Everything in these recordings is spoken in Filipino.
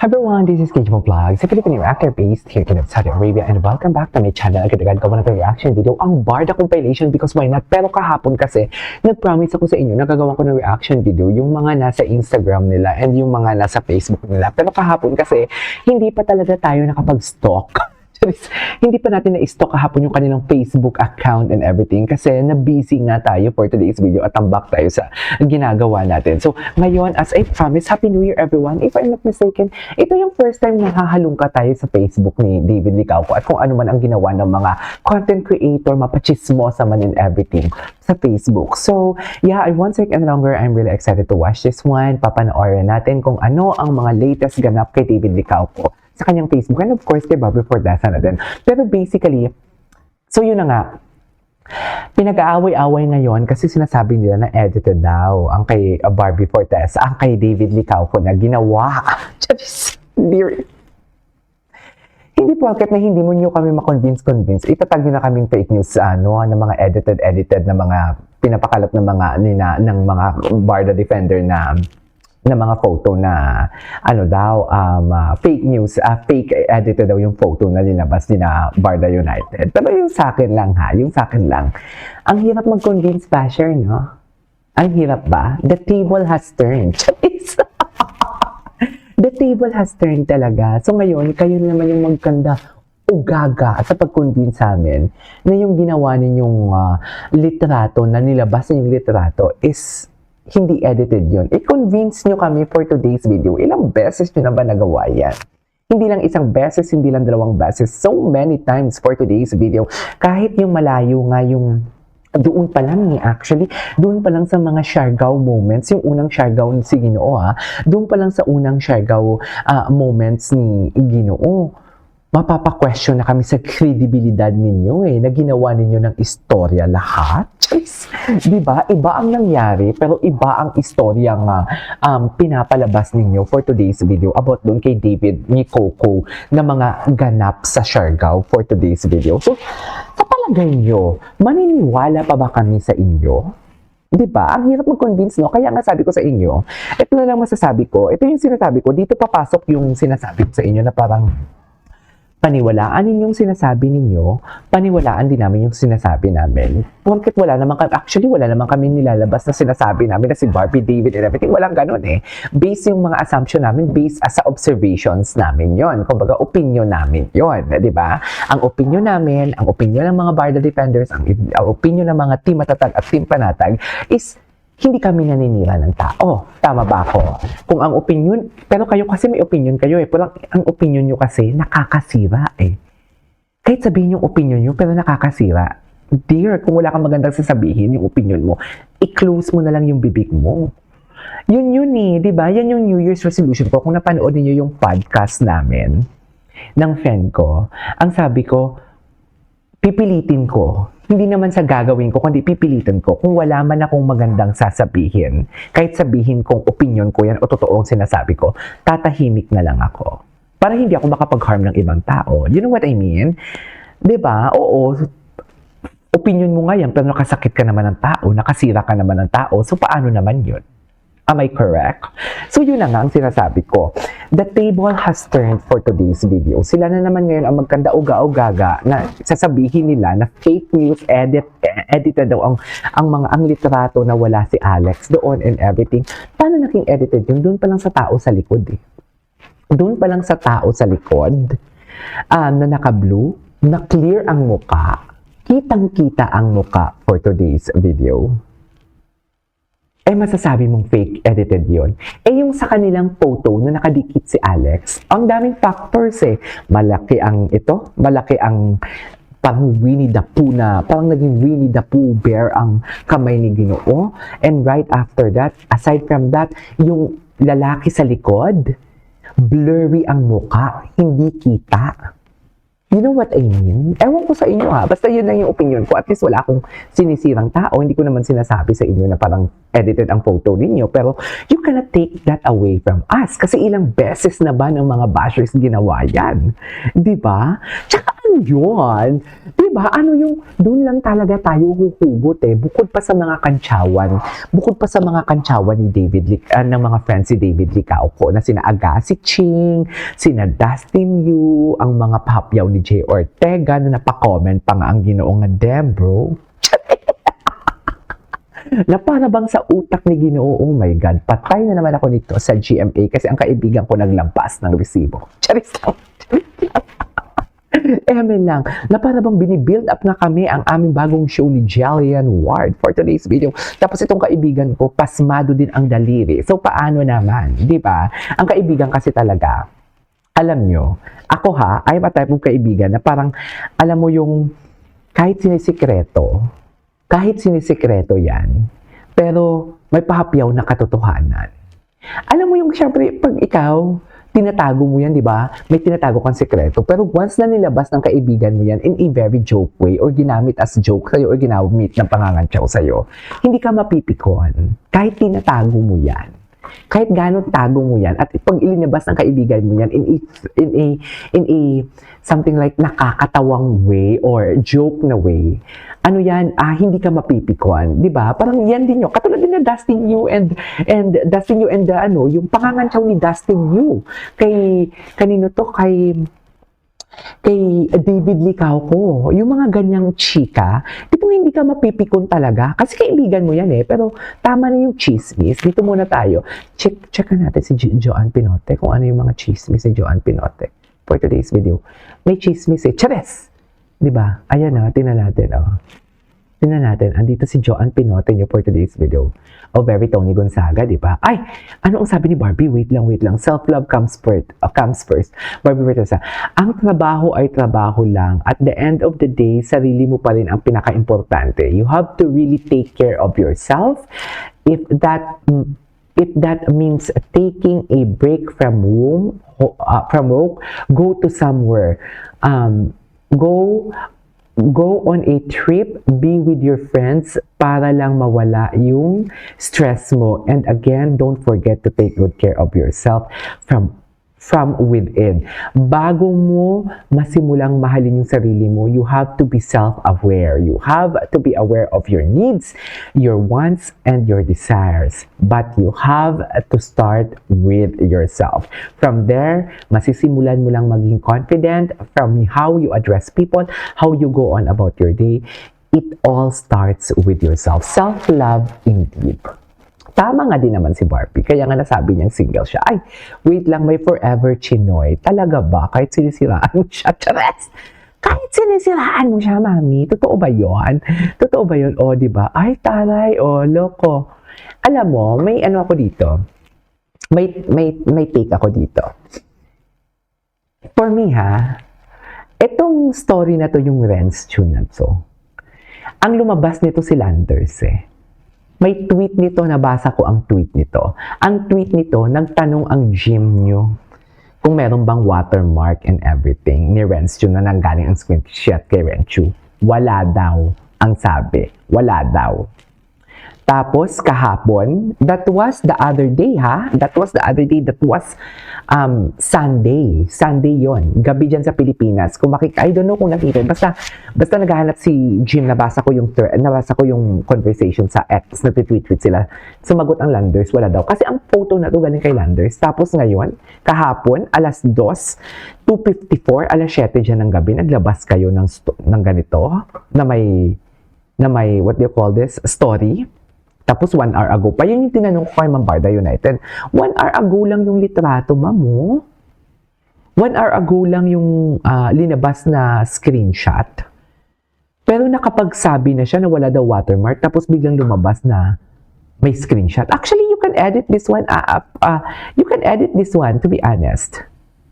Hi everyone, this is Kejmo Vlogs, a Filipino reactor based here in Saudi Arabia, and welcome back to my channel. Agad-agad gawa na ito reaction video, ang Barda compilation, because why not? Pero kahapon kasi, nag-promise ako sa inyo na gagawa ko ng reaction video yung mga nasa Instagram nila and yung mga nasa Facebook nila. Pero kahapon kasi, hindi pa talaga tayo nakapag-stalk. Hindi pa natin na-stock kahapon yung kanilang Facebook account and everything kasi na-busy nga tayo for today's video at tambak tayo sa ginagawa natin. So, ngayon, as I promised, Happy New Year everyone. If I'm not mistaken, ito yung first time na hahalungka tayo sa Facebook ni David Licauco at kung ano man ang ginawa ng mga content creator, mapachismosa man and everything sa Facebook. So, yeah, I won't take any longer. I'm really excited to watch this one. Papanoorin natin kung ano ang mga latest ganap kay David Licauco sa kanyang Facebook, and of course kay Bobby Fortesa na din. Pero basically, so yun na nga, pinag-aaway-away ngayon kasi sinasabi nila na edited daw ang kay Barbie Fortesa, ang kay David Licauco na ginawa. Just, hindi porket na hindi mo nyo kami ma-convince, itatag nyo na kaming fake news ng mga edited na mga pinapakalat ng mga ng mga Barda Defender na mga photo na fake news, fake edited daw yung photo na linabas ni na Barda United. Pero yung sa akin lang ang hirap mag-convince basher, no? Ang hirap ba? The table has turned. The table has turned talaga. So ngayon, kayo naman yung magkanda o gaga sa pag-convince sa amin na yung ginawa ninyong litrato, na nilabas ninyong litrato is hindi edited yun. I-convince nyo kami for today's video. Ilang beses nyo na ba nagawa yan? Hindi lang isang beses, hindi lang dalawang beses. So many times for today's video. Kahit yung malayo nga yung doon pa lang actually, doon pa lang sa mga Siargao moments, yung unang Siargao si Ginoo doon pa lang sa unang Siargao moments ni Ginoo, mapapa-question na kami sa credibilidad ninyo na ginawa ninyo ng istorya lahat. Diba? Iba ang nangyari, pero iba ang istorya nga pinapalabas ninyo for today's video about doon kay David Licauco na mga ganap sa Siargao for today's video. So, sa palagay nyo, maniniwala pa ba kami sa inyo? Diba? Ang hirap mag-convince, no? Kaya nga sabi ko sa inyo, ito na lang masasabi ko, ito yung sinasabi ko, dito papasok yung sinasabi ko sa inyo na parang paniwalaan ninyong sinasabi ninyo, paniwalaan din namin yung sinasabi namin. Porket wala naman kami nilalabas na sinasabi namin na si Barbie, David, and everything. Walang ganun Based yung mga assumption namin, based sa observations namin yon. Kumbaga, opinion namin yon, di ba? Ang opinion namin, ang opinion ng mga Barda Defenders, ang opinion ng mga Team Matatag at Team Panatag is hindi kami naninira ng tao. Tama ba ako? Kung ang opinion, pero kayo kasi may opinion kayo pero ang opinion nyo kasi nakakasira Kahit sabihin yung opinion nyo, pero nakakasira. Dear, kung wala kang magandang sasabihin, yung opinion mo, i-close mo na lang yung bibig mo. Yun di ba? Yan yung New Year's resolution ko. Kung napanood niyo yung podcast namin, ng friend ko, ang sabi ko, pipilitin ko. Hindi naman sa gagawin ko, kundi pipilitin ko kung wala man akong magandang sasabihin. Kahit sabihin kong opinion ko yan o totoong sinasabi ko, tatahimik na lang ako. Para hindi ako makapag-harm ng ibang tao. You know what I mean? Diba? Oo, opinion mo nga yan, pero nakasakit ka naman ng tao, nakasira ka naman ng tao, so paano naman yun? Am I correct? So yun na nga ang sinasabi ko. The table has turned for today's video. Sila na naman ngayon ang magkanda uga-ugaga na sasabihin nila na fake news edited daw ang litrato na wala si Alex doon and everything. Paano naging edited yun? Doon pa lang sa tao sa likod Doon pa lang sa tao sa likod na naka-blue, na clear ang muka. Kitang-kita ang muka for today's video. Masasabi mong fake edited yon. Yung sa kanilang photo na nakadikit si Alex, ang daming factors Malaki ang parang Winnie the Pooh parang naging Winnie the Pooh bear ang kamay ni Ginoo. And right after that, aside from that, yung lalaki sa likod, blurry ang muka, hindi kita. You know what I mean? Ewan ko sa inyo basta yun lang yung opinion ko. At least wala akong sinisirang tao. Hindi ko naman sinasabi sa inyo na parang edited ang photo ninyo. Pero you cannot take that away from us. Kasi ilang beses na ba ng mga bashers ginawa yan? Diba? Tsaka Ganun yun. Diba? Ano yung, doon lang talaga tayo huhugot eh. Bukod pa sa mga kantsawan. Bukod pa sa mga kantsawan ni David ng mga friends si David Licauco na sina Agassi Ching, sina Dustin Yu, ang mga papyaw ni Jay Ortega na napaka-comment pa nga ang Ginoo nga dem, bro. Na para bang sa utak ni Ginoo, oh my God, patay na naman ako nito sa GMA kasi ang kaibigan ko naglampas ng resibo. Charis lang. Amen lang, na para bang binibuild up na kami ang aming bagong show ni Jillian Ward for today's video. Tapos itong kaibigan ko, pasmado din ang daliri. So paano naman, di ba? Ang kaibigan kasi talaga, alam nyo, ako I'm a type of kaibigan na parang, alam mo yung, kahit sinisikreto yan, pero may pahapyaw na katotohanan. Alam mo yung, syempre, pag ikaw, tinatago mo yan, di ba? May tinatago kang sekreto. Pero once na nilabas ng kaibigan mo yan in a very joke way or ginamit as joke sa'yo or ginamit ng pangangantsaw sa'yo, hindi ka mapipikon. Kahit tinatago mo yan. Kahit gano'n tago mo yan at pag ilinabas ng kaibigan mo yan in a something like nakakatawang way or joke na way, ano yan, hindi ka mapipikon, di ba? Parang yan din yun. Katulad din na Dustin Yu and yung pangangantsaw ni Dustin Yu kay David Licauco, yung mga ganyang chika, di po hindi ka mapipikon talaga. Kasi kaibigan mo yan eh. Pero tama na yung chismis. Dito muna tayo. Check natin si Joanne Pinote kung ano yung mga chismis ni Joanne Pinote for today's video. May chismis eh. Chares! Di ba? Ayan na, tingnan natin. Tingnan natin, andito si Joanne Pinote nyo for today's video. Very Tony Gonzaga, di ba? Ay, ano ang sabi ni Barbie? Wait lang. Self-love comes first. Barbie Bertosa, ang trabaho ay trabaho lang. At the end of the day, sarili mo pa rin ang pinaka-importante. You have to really take care of yourself. If that means taking a break from work, go to somewhere. Go on a trip, be with your friends para lang mawala yung stress mo. And again, don't forget to take good care of yourself from within. Bago mo masimulang mahalin yung sarili mo, you have to be self-aware. You have to be aware of your needs, your wants, and your desires. But you have to start with yourself. From there, masisimulan mo lang maging confident from how you address people, how you go on about your day. It all starts with yourself. Self-love indeed. Tama nga din naman si Barbie. Kaya nga nasabi niyang single siya. Ay, wait lang, may forever chinoy. Talaga ba? Kahit sinisiraan mo siya, chares! Kahit sinisiraan mo siya, mami. Totoo ba yun? Totoo ba yun? O, di ba? Ay, taray. O, loko. Alam mo, may ano ako dito. May take ako dito. For me, itong story na to, yung Renz tune na to. Ang lumabas nito si Landers May tweet nito, nabasa ko ang tweet nito. Ang tweet nito, nagtanong ang gym nyo kung meron bang watermark and everything ni Renz na nanggaling ang screenshot kay Renz. Wala daw ang sabi. Wala daw. Tapos, kahapon, that was the other day, That was Sunday. Sunday yon. Gabi dyan sa Pilipinas. Kung I don't know kung nakita. Basta naghahanap si Jim, nabasa ko yung conversation sa X, nag-tweet sila. Sumagot ang Landers, wala daw. Kasi ang photo na to galing kay Landers. Tapos ngayon, kahapon, alas 2:54, alas 7 dyan ng gabi, naglabas kayo ng ganito, na may, what do you call this, story. Tapos 1 hour ago pa. Yun yung tinanong ko kay Mambarda United. 1 hour ago lang yung litrato, mamo. 1 hour ago lang yung linabas na screenshot. Pero nakapagsabi na siya na wala daw watermark. Tapos biglang lumabas na may screenshot. Actually, you can edit this one. You can edit this one, to be honest.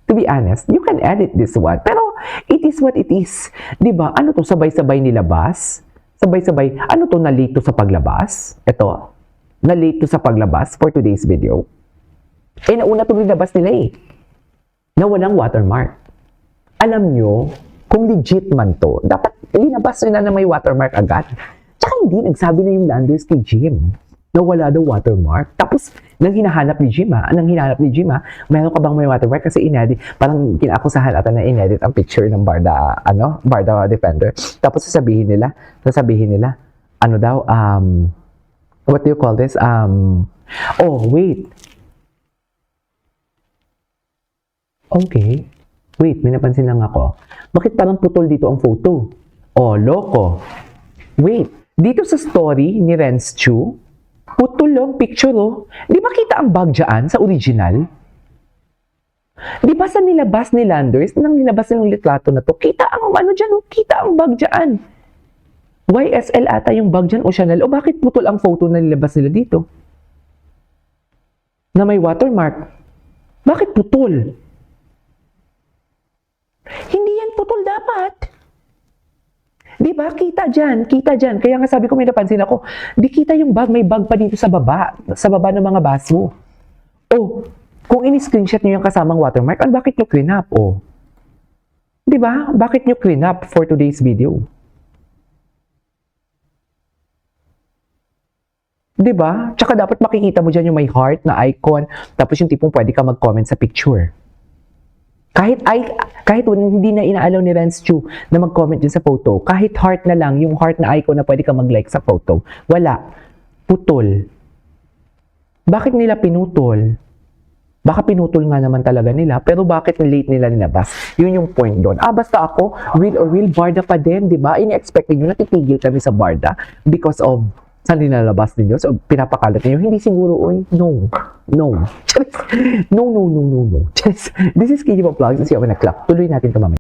You can edit this one. Pero it is what it is. Diba? Ano to? Sabay-sabay nilabas? Sabay-sabay, ano to, na-late to sa paglabas? Ito, na-late to sa paglabas for today's video. Nauna to linabas nila na walang watermark. Alam nyo, kung legit man to, dapat linabas nila na may watermark agad. Tsaka hindi, nagsabi na yung Landers kay Jim. Nawala daw watermark. Tapos, nang hinahanap ni Jima, meron ka bang may watermark? Kasi inedit, parang kinaakusahan ata na inedit ang picture ng Barda Defender. Tapos sasabihin nila, ano daw, what do you call this? Oh, wait. Okay. Wait, may napansin lang ako. Bakit parang putol dito ang photo? Oh, loko. Wait, dito sa story ni Renz Chu, putol ang picture oh. Di ba kita ang bag dyan sa original? Di ba sa nilabas ni Landers, nang nilabas nilang litrato na to, kita ang ano dyan oh, kita ang bag dyan. YSL ata yung bag dyan o Chanel. O bakit putol ang photo na nilabas nila dito? Na may watermark. Bakit putol? Hindi yan putol dapat. Di ba? Kita dyan. Kaya nga sabi ko may napansin ako, di kita yung bag, may bag pa dito sa baba ng mga bas mo. Oh, kung ini-screenshot nyo yung kasamang watermark, bakit nyo clean-up? Oh. Di ba? Bakit nyo clean-up for today's video? Di ba? Tsaka dapat makikita mo dyan yung may heart na icon, tapos yung tipong pwede ka mag-comment sa picture. Kahit hindi na inaalaw ni Renz Chu na mag-comment dyan sa photo, kahit heart na lang, yung heart na icon na pwede ka mag-like sa photo, wala. Putol. Bakit nila pinutol? Baka pinutol nga naman talaga nila, pero bakit late nila nilabas? Yun yung point doon. Basta ako, real or real, Barda pa din, di ba? Ini-expect nyo na titigil kami sa Barda because of saan nilalabas ninyo? So, pinapakalat ninyo? Hindi siguro, oy. No. No. No. This is Kiki Vlogs. Kasi ako nag-clap. Tuloy natin ito mamaya.